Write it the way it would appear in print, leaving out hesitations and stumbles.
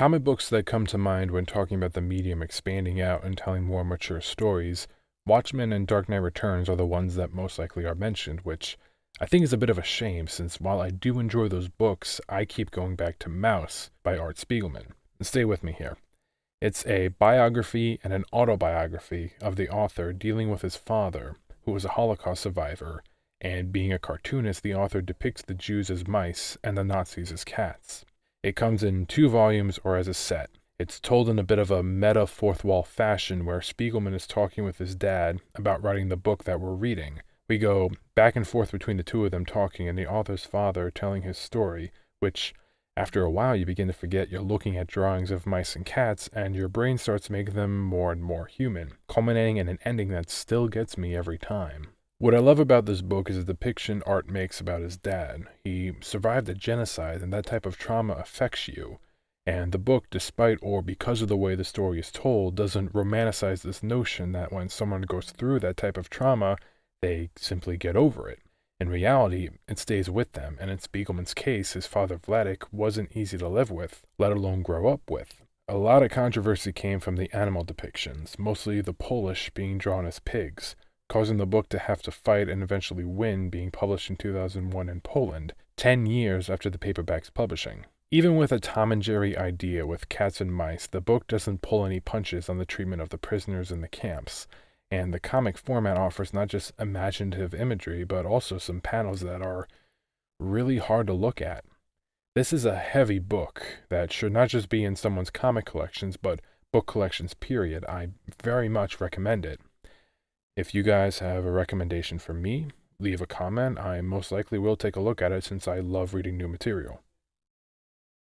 Comic books that come to mind when talking about the medium expanding out and telling more mature stories, Watchmen and Dark Knight Returns are the ones that most likely are mentioned, which I think is a bit of a shame since while I do enjoy those books, I keep going back to Mouse by Art Spiegelman. And stay with me here. It's a biography and an autobiography of the author dealing with his father, who was a Holocaust survivor, and being a cartoonist, the author depicts the Jews as mice and the Nazis as cats. It comes in 2 volumes or as a set. It's told in a bit of a meta fourth wall fashion where Spiegelman is talking with his dad about writing the book that we're reading. We go back and forth between the two of them talking and the author's father telling his story, which after a while you begin to forget you're looking at drawings of mice and cats and your brain starts making them more and more human, culminating in an ending that still gets me every time. What I love about this book is the depiction Art makes about his dad. He survived a genocide, and that type of trauma affects you. And the book, despite or because of the way the story is told, doesn't romanticize this notion that when someone goes through that type of trauma, they simply get over it. In reality, it stays with them, and in Spiegelman's case, his father Vladik wasn't easy to live with, let alone grow up with. A lot of controversy came from the animal depictions, mostly the Polish being drawn as pigs, causing the book to have to fight and eventually win, being published in 2001 in Poland, 10 years after the paperback's publishing. Even with a Tom and Jerry idea with cats and mice, the book doesn't pull any punches on the treatment of the prisoners in the camps, and the comic format offers not just imaginative imagery, but also some panels that are really hard to look at. This is a heavy book that should not just be in someone's comic collections, but book collections period. I very much recommend it. If you guys have a recommendation for me, leave a comment. I most likely will take a look at it since I love reading new material.